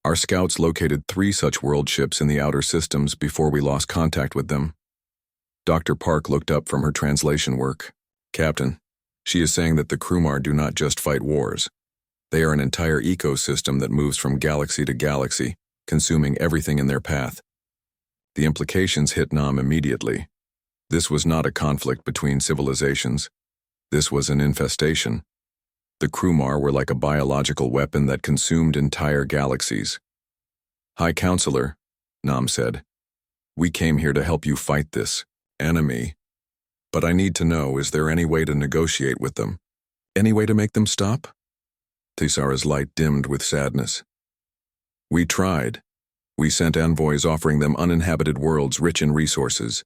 Our scouts located 3 such world ships in the outer systems before we lost contact with them." Dr. Park looked up from her translation work. "Captain, she is saying that the Krumar do not just fight wars. They are an entire ecosystem that moves from galaxy to galaxy, consuming everything in their path." The implications hit Nam immediately. This was not a conflict between civilizations. This was an infestation. The Krumar were like a biological weapon that consumed entire galaxies. "High Counselor," Nam said, We came here to help you fight this enemy. But I need to know, is there any way to negotiate with them? Any way to make them stop? Tessara's light dimmed with sadness. We tried. We sent envoys offering them uninhabited worlds rich in resources.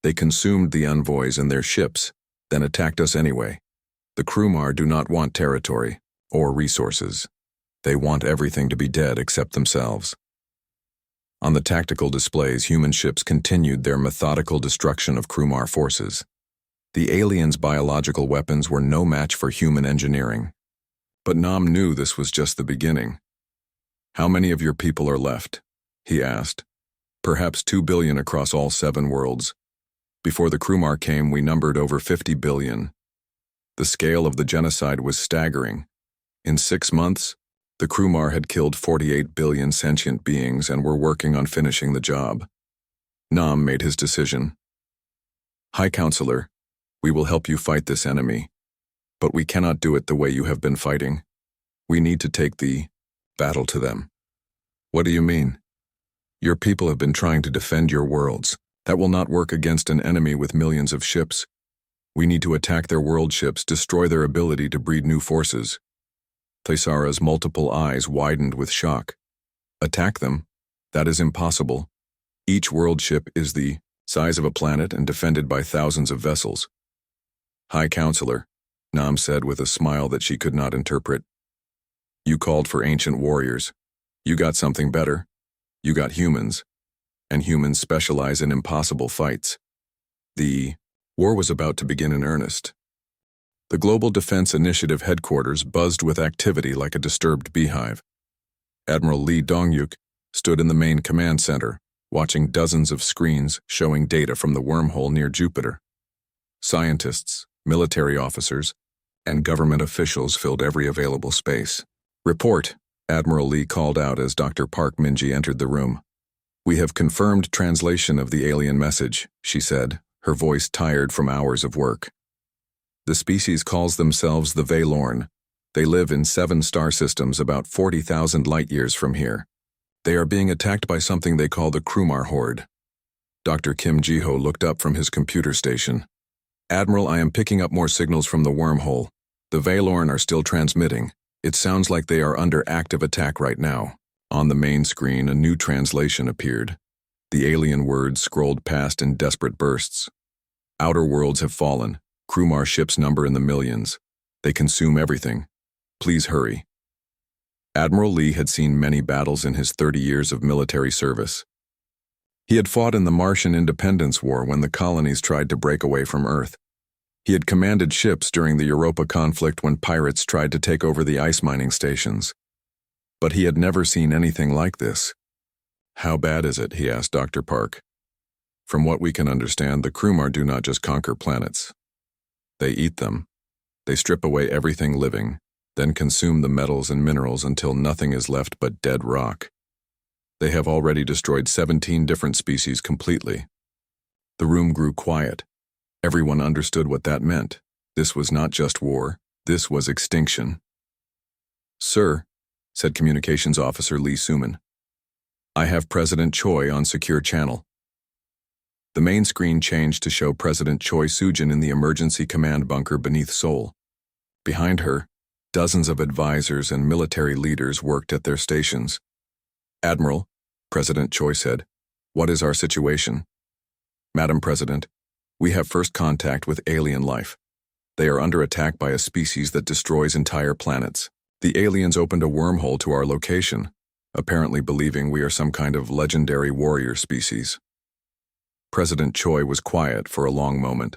They consumed the envoys and their ships, then attacked us anyway. The Krumar do not want territory or resources. They want everything to be dead except themselves. On the tactical displays, human ships continued their methodical destruction of Krumar forces. The aliens' biological weapons were no match for human engineering. But Nam knew this was just the beginning. How many of your people are left? He asked. Perhaps 2 billion across all 7 worlds. Before the Krumar came, we numbered over 50 billion. The scale of the genocide was staggering. In 6 months, the Krumar had killed 48 billion sentient beings and were working on finishing the job. Nam made his decision. High Counselor, we will help you fight this enemy, but we cannot do it the way you have been fighting. We need to take the battle to them. What do you mean? Your people have been trying to defend your worlds. That will not work against an enemy with millions of ships. We need to attack their world ships, destroy their ability to breed new forces. Tessara's multiple eyes widened with shock. Attack them? That is impossible. Each world ship is the size of a planet and defended by thousands of vessels. High Counselor, Nam said with a smile that she could not interpret. You called for ancient warriors. You got something better. You got humans. And humans specialize in impossible fights. The war was about to begin in earnest. The Global Defense Initiative headquarters buzzed with activity like a disturbed beehive. Admiral Lee Dongyuk stood in the main command center, watching dozens of screens showing data from the wormhole near Jupiter. Scientists, military officers, and government officials filled every available space. Report, Admiral Lee called out as Dr. Park Minji entered the room. We have confirmed translation of the alien message, she said, her voice tired from hours of work. The species calls themselves the Veilorn. They live in 7 star systems about 40,000 light-years from here. They are being attacked by something they call the Krumar Horde. Dr. Kim Jiho looked up from his computer station. Admiral, I am picking up more signals from the wormhole. The Veilorn are still transmitting. It sounds like they are under active attack right now. On the main screen, a new translation appeared. The alien words scrolled past in desperate bursts. Outer worlds have fallen. Krumar ships number in the millions. They consume everything. Please hurry. Admiral Lee had seen many battles in his 30 years of military service. He had fought in the Martian Independence War when the colonies tried to break away from Earth. He had commanded ships during the Europa conflict when pirates tried to take over the ice mining stations. But he had never seen anything like this. How bad is it? He asked Dr. Park. From what we can understand, the Krumar do not just conquer planets. They eat them. They strip away everything living, then consume the metals and minerals until nothing is left but dead rock. They have already destroyed 17 different species completely. The room grew quiet. Everyone understood what that meant. This was not just war, this was extinction. Sir, said Communications Officer Lee Suman, I have President Choi on secure channel. The main screen changed to show President Choi Soo-jin in the emergency command bunker beneath Seoul. Behind her, dozens of advisors and military leaders worked at their stations. Admiral, President Choi said, what is our situation? Madam President, we have first contact with alien life. They are under attack by a species that destroys entire planets. The aliens opened a wormhole to our location, apparently believing we are some kind of legendary warrior species. President Choi was quiet for a long moment.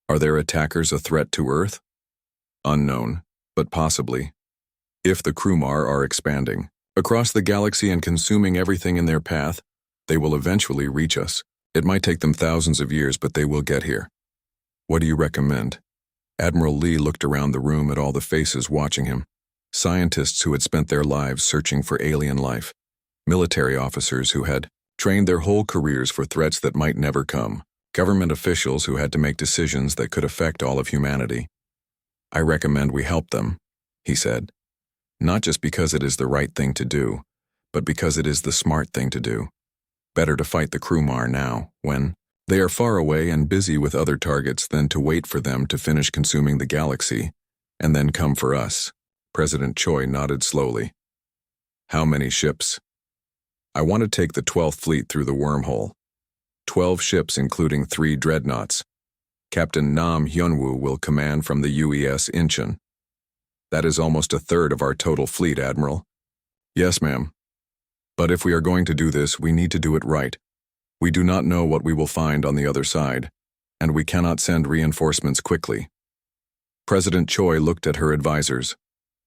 Are their attackers a threat to Earth? Unknown, but possibly. If the Krumar are expanding across the galaxy and consuming everything in their path, they will eventually reach us. It might take them thousands of years, but they will get here. What do you recommend? Admiral Lee looked around the room at all the faces watching him. Scientists who had spent their lives searching for alien life. Military officers who had trained their whole careers for threats that might never come. Government officials who had to make decisions that could affect all of humanity. I recommend we help them, he said. Not just because it is the right thing to do, but because it is the smart thing to do. Better to fight the Krumar now, when they are far away and busy with other targets, than to wait for them to finish consuming the galaxy, and then come for us. President Choi nodded slowly. How many ships? I want to take the 12th Fleet through the wormhole. 12 ships including 3 dreadnoughts. Captain Nam Hyunwoo will command from the UES Incheon. That is almost a third of our total fleet, Admiral. Yes, ma'am. But if we are going to do this, we need to do it right. We do not know what we will find on the other side, and we cannot send reinforcements quickly. President Choi looked at her advisors.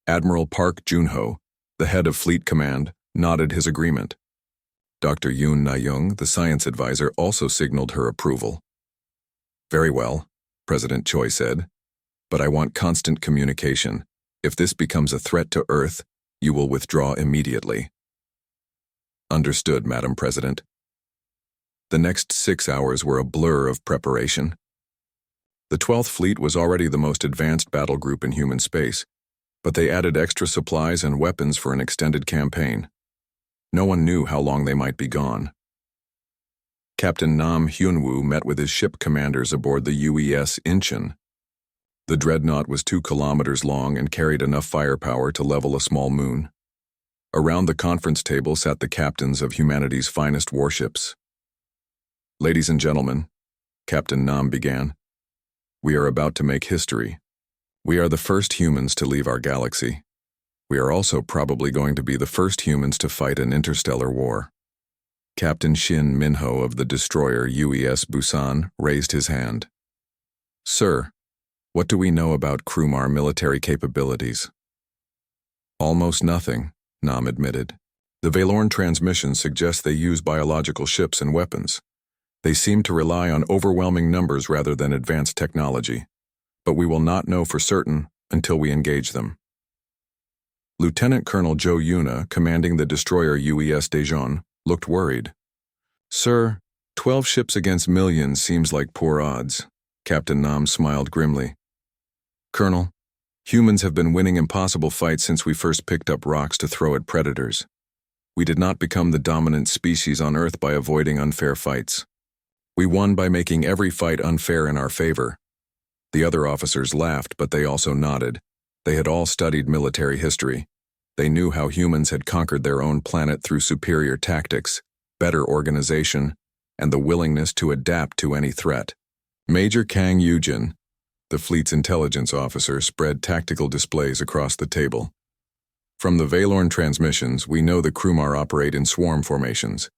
Admiral Park Junho, the head of Fleet Command, nodded his agreement. Dr. Yoon Na-young, the science advisor, also signaled her approval. Very well, President Choi said, but I want constant communication. If this becomes a threat to Earth, you will withdraw immediately. Understood, Madam President. The next 6 hours were a blur of preparation. The 12th Fleet was already the most advanced battle group in human space, but they added extra supplies and weapons for an extended campaign. No one knew how long they might be gone. Captain Nam Hyunwoo met with his ship commanders aboard the UES Incheon. The dreadnought was 2 kilometers long and carried enough firepower to level a small moon. Around the conference table sat the captains of humanity's finest warships. Ladies and gentlemen, Captain Nam began, we are about to make history. We are the first humans to leave our galaxy. We are also probably going to be the first humans to fight an interstellar war. Captain Shin Minho of the destroyer UES Busan raised his hand. Sir, what do we know about Krumar military capabilities? Almost nothing, Nam admitted. The Valorn transmissions suggest they use biological ships and weapons. They seem to rely on overwhelming numbers rather than advanced technology, but we will not know for certain until we engage them. Lieutenant Colonel Jo Yuna, commanding the destroyer UES Daejeon, looked worried. Sir, 12 ships against millions seems like poor odds. Captain Nam smiled grimly. Colonel, humans have been winning impossible fights since we first picked up rocks to throw at predators. We did not become the dominant species on Earth by avoiding unfair fights. We won by making every fight unfair in our favor. The other officers laughed, but they also nodded. They had all studied military history. They knew how humans had conquered their own planet through superior tactics, better organization, and the willingness to adapt to any threat. Major Kang Yujin, the fleet's intelligence officer, spread tactical displays across the table. From the Valorn transmissions, we know the Krumar operate in swarm formations.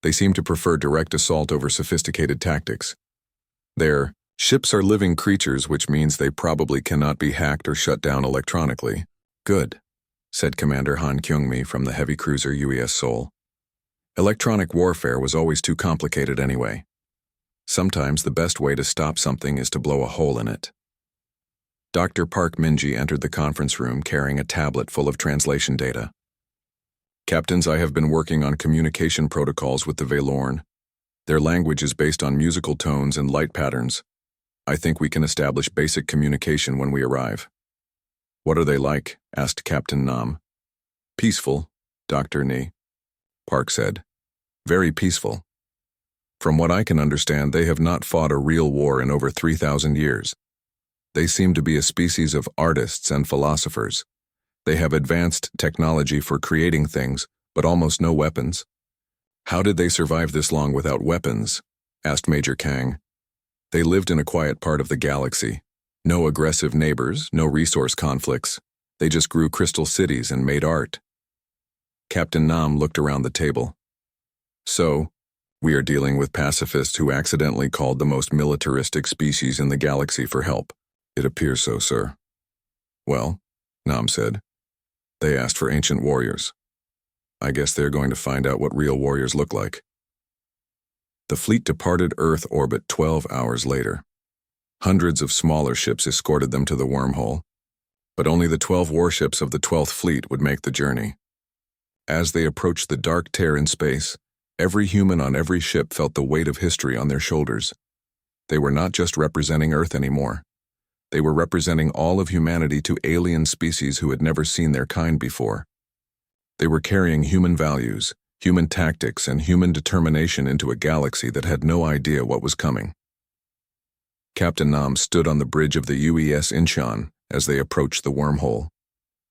They seem to prefer direct assault over sophisticated tactics. Their ships are living creatures, which means they probably cannot be hacked or shut down electronically. Good, said Commander Han Kyung-mi from the heavy cruiser UES Seoul. Electronic warfare was always too complicated anyway. Sometimes the best way to stop something is to blow a hole in it. Dr. Park Minji entered the conference room carrying a tablet full of translation data. Captains, I have been working on communication protocols with the Valorn. Their language is based on musical tones and light patterns. I think we can establish basic communication when we arrive. What are they like? Asked Captain Nam. Peaceful, Dr. Ni. Park said. Very peaceful. From what I can understand, they have not fought a real war in over 3,000 years. They seem to be a species of artists and philosophers. They have advanced technology for creating things, but almost no weapons. How did they survive this long without weapons? Asked Major Kang. They lived in a quiet part of the galaxy. No aggressive neighbors, no resource conflicts. They just grew crystal cities and made art. Captain Nam looked around the table. So, we are dealing with pacifists who accidentally called the most militaristic species in the galaxy for help. It appears so, sir. Well, Nam said. They asked for ancient warriors. I guess they're going to find out what real warriors look like. The fleet departed Earth orbit 12 hours later. Hundreds of smaller ships escorted them to the wormhole, but only the 12 warships of the 12th Fleet would make the journey. As they approached the dark tear in space, every human on every ship felt the weight of history on their shoulders. They were not just representing Earth anymore. They were representing all of humanity to alien species who had never seen their kind before. They were carrying human values, human tactics and human determination into a galaxy that had no idea what was coming. Captain Nam stood on the bridge of the UES Incheon as they approached the wormhole.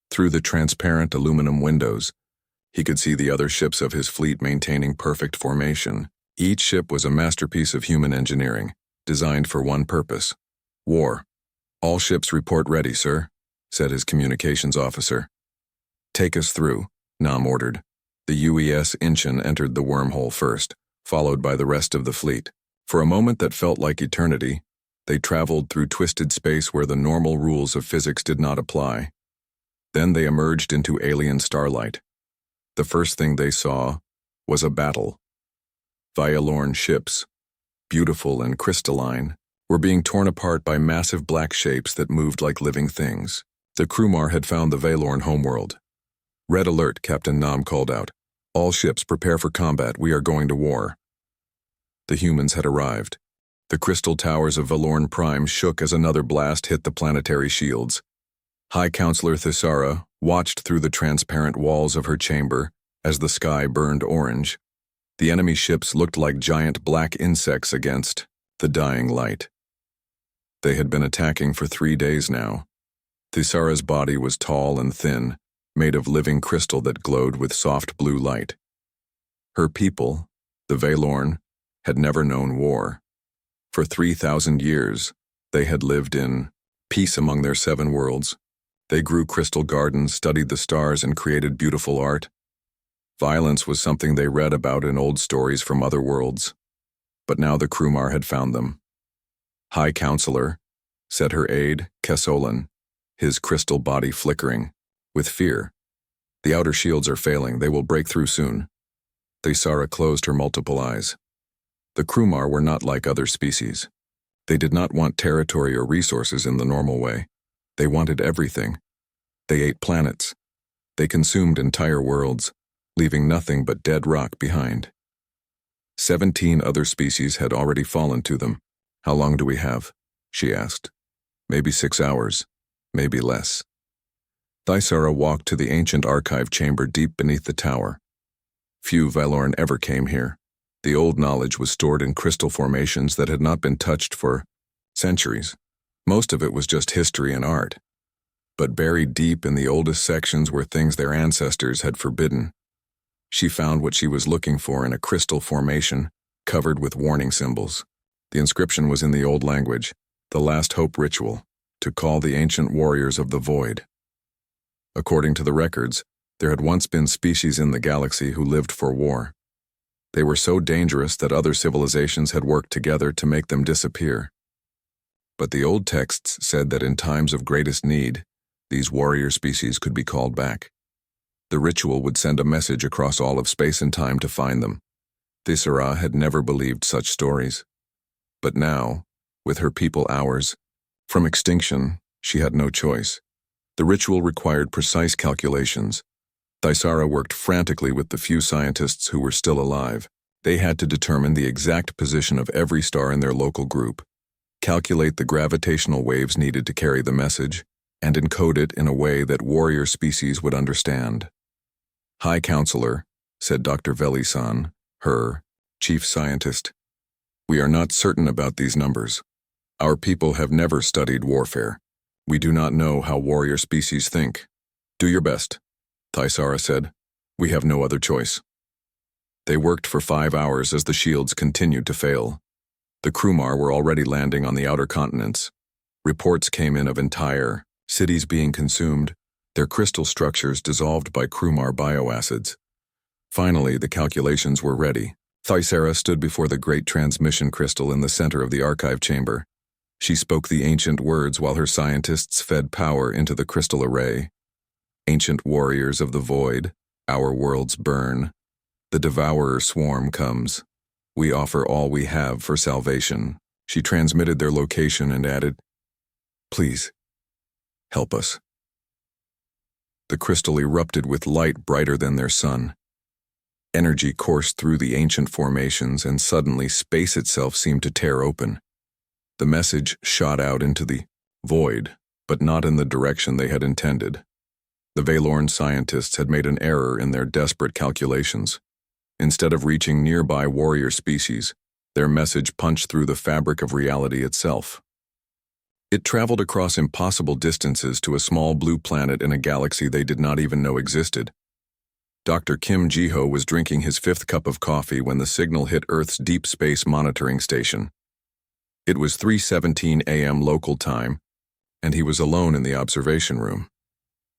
Through the transparent aluminum windows, he could see the other ships of his fleet maintaining perfect formation. Each ship was a masterpiece of human engineering, designed for one purpose: war. "All ships report ready, sir," said his communications officer. "Take us through," Nam ordered. The UES Incheon entered the wormhole first, followed by the rest of the fleet. For a moment that felt like eternity, they traveled through twisted space where the normal rules of physics did not apply. Then they emerged into alien starlight. The first thing they saw was a battle. Violorn ships, beautiful and crystalline, were being torn apart by massive black shapes that moved like living things. The Krumar had found the Valorn homeworld. "Red alert," Captain Nam called out. "All ships prepare for combat, we are going to war." The humans had arrived. The crystal towers of Valorn Prime shook as another blast hit the planetary shields. High Counselor Thisara watched through the transparent walls of her chamber as the sky burned orange. The enemy ships looked like giant black insects against the dying light. They had been attacking for 3 days now. Thisara's body was tall and thin, made of living crystal that glowed with soft blue light. Her people, the Valorn, had never known war. For 3,000 years, they had lived in peace among their 7 worlds. They grew crystal gardens, studied the stars, and created beautiful art. Violence was something they read about in old stories from other worlds. But now the Krumar had found them. "High Counselor," said her aide, Kesolan, his crystal body flickering with fear. "The outer shields are failing. They will break through soon." Thisara closed her multiple eyes. The Krumar were not like other species. They did not want territory or resources in the normal way. They wanted everything. They ate planets. They consumed entire worlds, leaving nothing but dead rock behind. 17 other species had already fallen to them. "How long do we have?" she asked. "Maybe 6 hours, maybe less." Thisara walked to the ancient archive chamber deep beneath the tower. Few Valorn ever came here. The old knowledge was stored in crystal formations that had not been touched for centuries. Most of it was just history and art. But buried deep in the oldest sections were things their ancestors had forbidden. She found what she was looking for in a crystal formation, covered with warning symbols. The inscription was in the old language, the Last Hope ritual, to call the ancient warriors of the void. According to the records, there had once been species in the galaxy who lived for war. They were so dangerous that other civilizations had worked together to make them disappear. But the old texts said that in times of greatest need, these warrior species could be called back. The ritual would send a message across all of space and time to find them. Thisara had never believed such stories. But now, with her people hours from extinction, she had no choice. The ritual required precise calculations. Thisara worked frantically with the few scientists who were still alive. They had to determine the exact position of every star in their local group, calculate the gravitational waves needed to carry the message, and encode it in a way that warrior species would understand. "High Counselor," said Dr. Veli-san, her chief scientist, "we are not certain about these numbers. Our people have never studied warfare. We do not know how warrior species think." "Do your best," Thisara said. "We have no other choice." They worked for 5 hours as the shields continued to fail. The Krumar were already landing on the outer continents. Reports came in of entire cities being consumed, their crystal structures dissolved by Krumar bioacids. Finally, the calculations were ready. Thisara stood before the great transmission crystal in the center of the archive chamber. She spoke the ancient words while her scientists fed power into the crystal array. "Ancient warriors of the void, our worlds burn. The devourer swarm comes. We offer all we have for salvation." She transmitted their location and added, "Please, help us." The crystal erupted with light brighter than their sun. Energy coursed through the ancient formations, and suddenly space itself seemed to tear open. The message shot out into the void, but not in the direction they had intended. The Valorn scientists had made an error in their desperate calculations. Instead of reaching nearby warrior species, their message punched through the fabric of reality itself. It traveled across impossible distances to a small blue planet in a galaxy they did not even know existed. Dr. Kim Ji-ho was drinking his 5th cup of coffee when the signal hit Earth's deep space monitoring station. It was 3:17 a.m. local time, and he was alone in the observation room.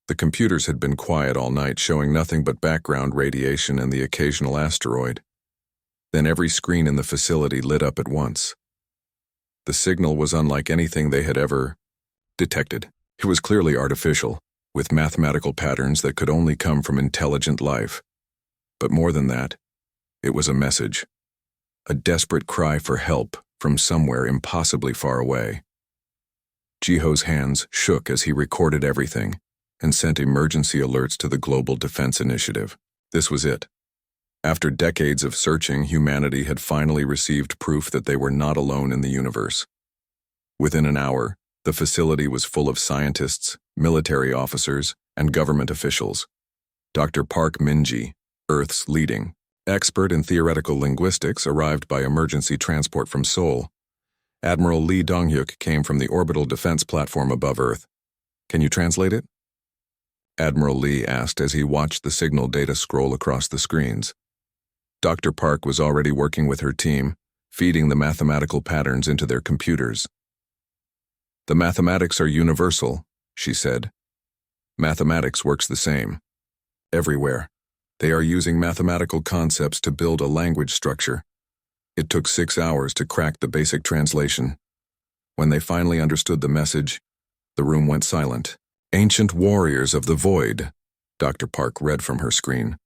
The computers had been quiet all night, showing nothing but background radiation and the occasional asteroid. Then every screen in the facility lit up at once. The signal was unlike anything they had ever detected. It was clearly artificial, with mathematical patterns that could only come from intelligent life. But more than that, it was a message. A desperate cry for help from somewhere impossibly far away. Ji-ho's hands shook as he recorded everything and sent emergency alerts to the Global Defense Initiative. This was it. After decades of searching, humanity had finally received proof that they were not alone in the universe. Within an hour, the facility was full of scientists, military officers, and government officials. Dr. Park Min-ji, Earth's leading expert in theoretical linguistics, arrived by emergency transport from Seoul. Admiral Lee Dong-hyuk came from the orbital defense platform above Earth. Can you translate it? Admiral Lee asked as he watched the signal data scroll across the screens. Dr. Park was already working with her team, feeding the mathematical patterns into their computers. The mathematics are universal, she said. Mathematics works the same. Everywhere. They are using mathematical concepts to build a language structure. It took 6 hours to crack the basic translation. When they finally understood the message, the room went silent. Ancient warriors of the void, Dr. Park read from her screen.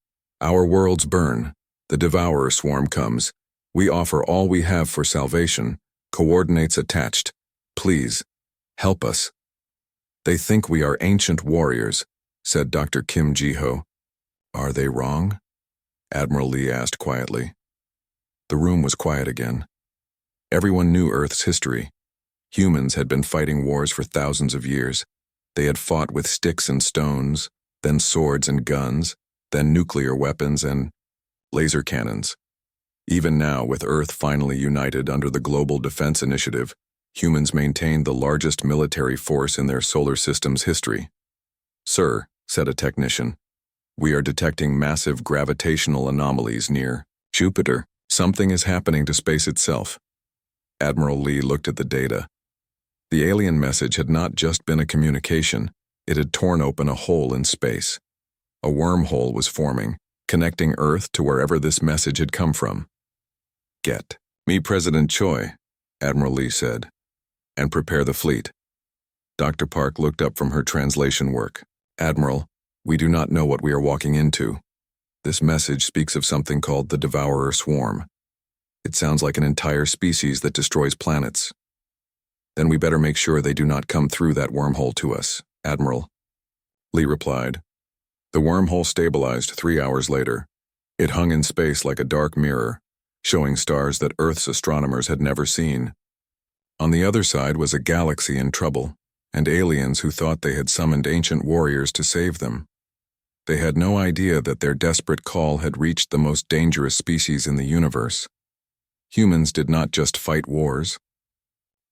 Our worlds burn. The devourer swarm comes. We offer all we have for salvation. Coordinates attached. Please, help us. They think we are ancient warriors, said Dr. Kim Ji-ho. Are they wrong? Admiral Lee asked quietly. The room was quiet again. Everyone knew Earth's history. Humans had been fighting wars for thousands of years. They had fought with sticks and stones, then swords and guns, then nuclear weapons and laser cannons. Even now, with Earth finally united under the Global Defense Initiative, humans maintained the largest military force in their solar system's history. Sir, said a technician, we are detecting massive gravitational anomalies near Jupiter. Something is happening to space itself. Admiral Lee looked at the data. The alien message had not just been a communication, it had torn open a hole in space. A wormhole was forming, connecting Earth to wherever this message had come from. Get me President Choi, Admiral Lee said, and prepare the fleet. Dr. Park looked up from her translation work. Admiral, we do not know what we are walking into. This message speaks of something called the devourer swarm. It sounds like an entire species that destroys planets. Then we better make sure they do not come through that wormhole to us, Admiral. Lee replied. The wormhole stabilized 3 hours later. It hung in space like a dark mirror, showing stars that Earth's astronomers had never seen. On the other side was a galaxy in trouble, and aliens who thought they had summoned ancient warriors to save them. They had no idea that their desperate call had reached the most dangerous species in the universe. Humans did not just fight wars.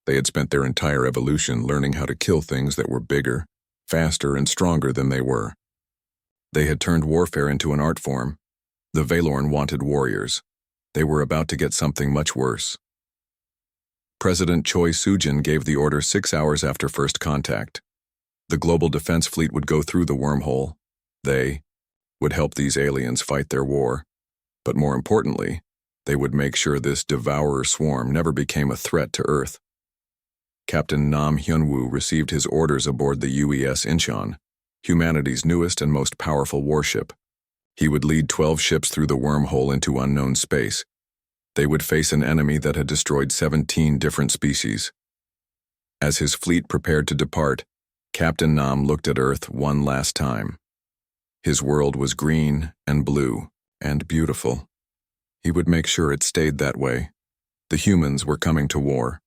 They had spent their entire evolution learning how to kill things that were bigger, faster, and stronger than they were. They had turned warfare into an art form. The Valorn wanted warriors. They were about to get something much worse. President Choi Soo-jin gave the order 6 hours after first contact. The global defense fleet would go through the wormhole. They would help these aliens fight their war. But more importantly, they would make sure this devourer swarm never became a threat to Earth. Captain Nam Hyun-woo received his orders aboard the UES Incheon, humanity's newest and most powerful warship. He would lead 12 ships through the wormhole into unknown space. They would face an enemy that had destroyed 17 different species. As his fleet prepared to depart, Captain Nam looked at Earth one last time. His world was green and blue and beautiful. He would make sure it stayed that way. The humans were coming to war.